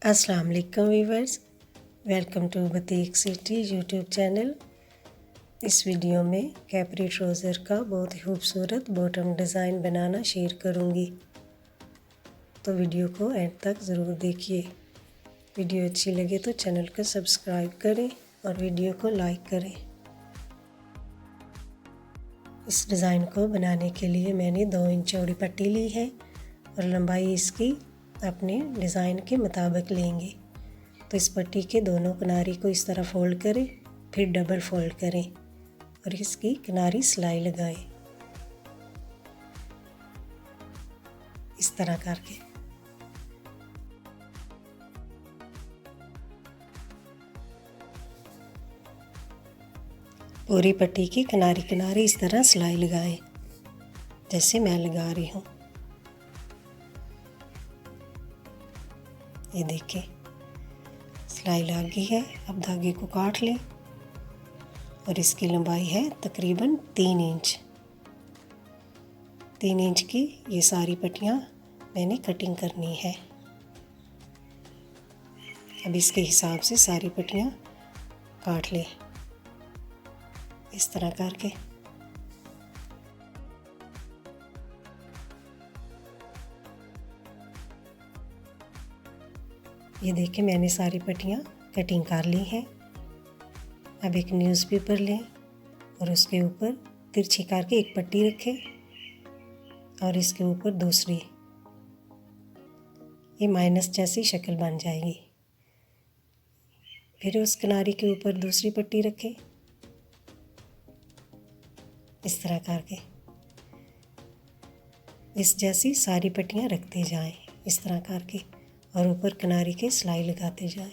अस्सलाम वालेकुम viewers, welcome to Boutique City YouTube channel. इस वीडियो में कैपरी ट्राउज़र का बहुत ही खूबसूरत बॉटम डिज़ाइन बनाना शेयर करूंगी, तो वीडियो को एंड तक ज़रूर देखिए। वीडियो अच्छी लगे तो चैनल को सब्सक्राइब करें और वीडियो को लाइक करें। इस डिज़ाइन को बनाने के लिए मैंने 2 इंच चौड़ी पट्टी ली है और लंबाई इसकी अपने डिज़ाइन के मुताबिक लेंगे। तो इस पट्टी के दोनों किनारे को इस तरह फोल्ड करें, फिर डबल फोल्ड करें और इसकी किनारी सिलाई लगाएं इस तरह करके। पूरी पट्टी की किनारे किनारे इस तरह सिलाई लगाएं जैसे मैं लगा रही हूँ। ये देखिए सिलाई लग गई है। अब धागे को काट लें और इसकी लंबाई है तकरीबन 3 इंच। 3 इंच की ये सारी पट्टियाँ मैंने कटिंग करनी है। अब इसके हिसाब से सारी पट्टियाँ काट लें इस तरह करके। ये देखिए मैंने सारी पट्टियाँ कटिंग कर ली हैं। अब एक न्यूज़पेपर लें और उसके ऊपर तिरछी करके एक पट्टी रखें और इसके ऊपर दूसरी। ये माइनस जैसी शक्ल बन जाएगी। फिर उस किनारे के ऊपर दूसरी पट्टी रखें इस तरह करके। इस जैसी सारी पट्टियाँ रखते जाएं इस तरह करके और ऊपर किनारे के सिलाई लगाते जाएं।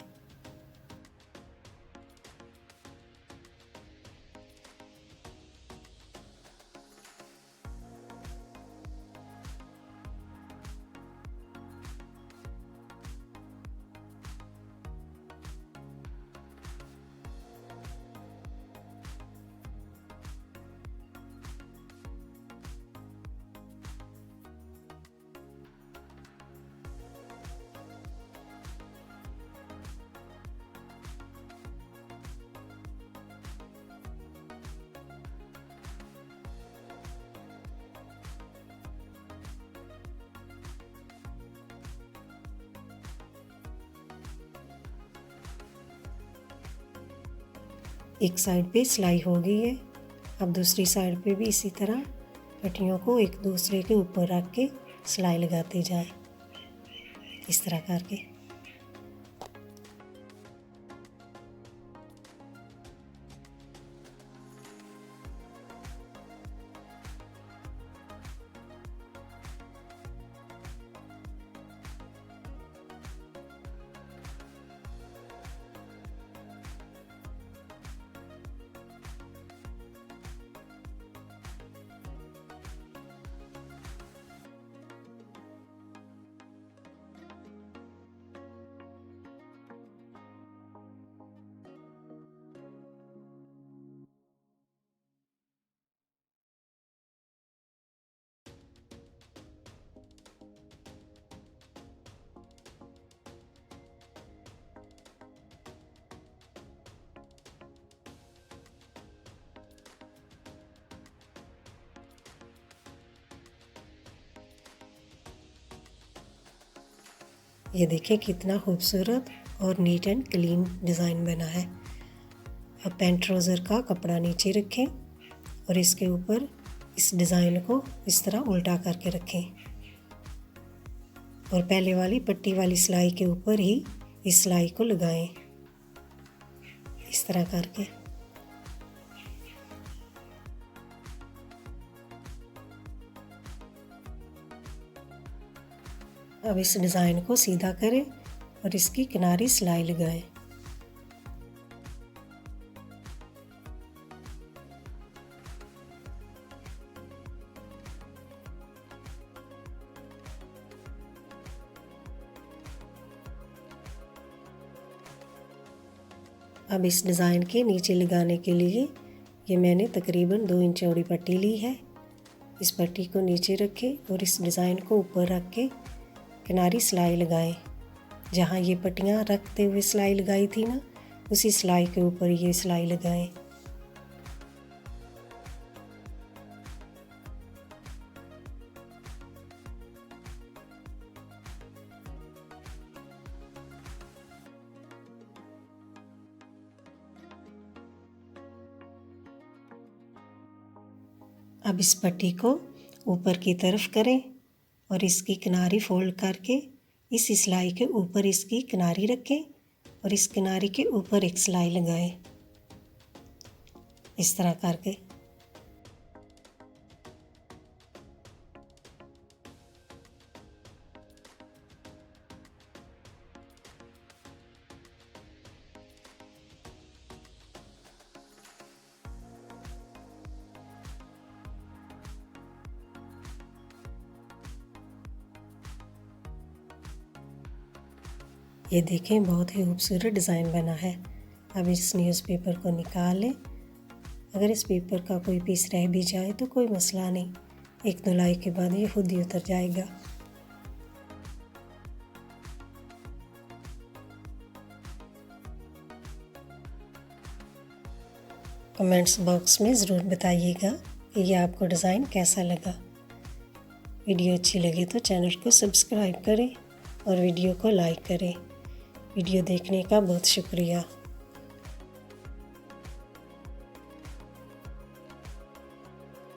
एक साइड पे सिलाई हो गई है। अब दूसरी साइड पे भी इसी तरह पट्टियों को एक दूसरे के ऊपर रख के सिलाई लगाते जाएं इस तरह करके। ये देखिए कितना खूबसूरत और नीट एंड क्लीन डिज़ाइन बना है। अब पैंट ट्राउज़र का कपड़ा नीचे रखें और इसके ऊपर इस डिज़ाइन को इस तरह उल्टा करके रखें और पहले वाली पट्टी वाली सिलाई के ऊपर ही इस सिलाई को लगाएं इस तरह करके। अब इस डिज़ाइन को सीधा करें और इसकी किनारी सिलाई लगाएं। अब इस डिज़ाइन के नीचे लगाने के लिए ये मैंने तकरीबन 2 इंच चौड़ी पट्टी ली है। इस पट्टी को नीचे रखें और इस डिज़ाइन को ऊपर रख के किनारी सिलाई लगाएं जहाँ ये पट्टियाँ रखते हुए सिलाई लगाई थी ना, उसी सिलाई के ऊपर ये सिलाई लगाएं। अब इस पट्टी को ऊपर की तरफ करें और इसकी किनारी फोल्ड करके इस सिलाई के ऊपर इसकी किनारी रखें और इस किनारी के ऊपर एक सिलाई लगाएं, इस तरह करके। ये देखें, बहुत ही खूबसूरत डिज़ाइन बना है। अब इस न्यूज़पेपर को निकाल लें। अगर इस पेपर का कोई पीस रह भी जाए तो कोई मसला नहीं, एक धुलाई के बाद ये खुद ही उतर जाएगा। कमेंट्स बॉक्स में ज़रूर बताइएगा कि ये आपको डिज़ाइन कैसा लगा। वीडियो अच्छी लगी तो चैनल को सब्सक्राइब करें और वीडियो को लाइक करें। वीडियो देखने का बहुत शुक्रिया।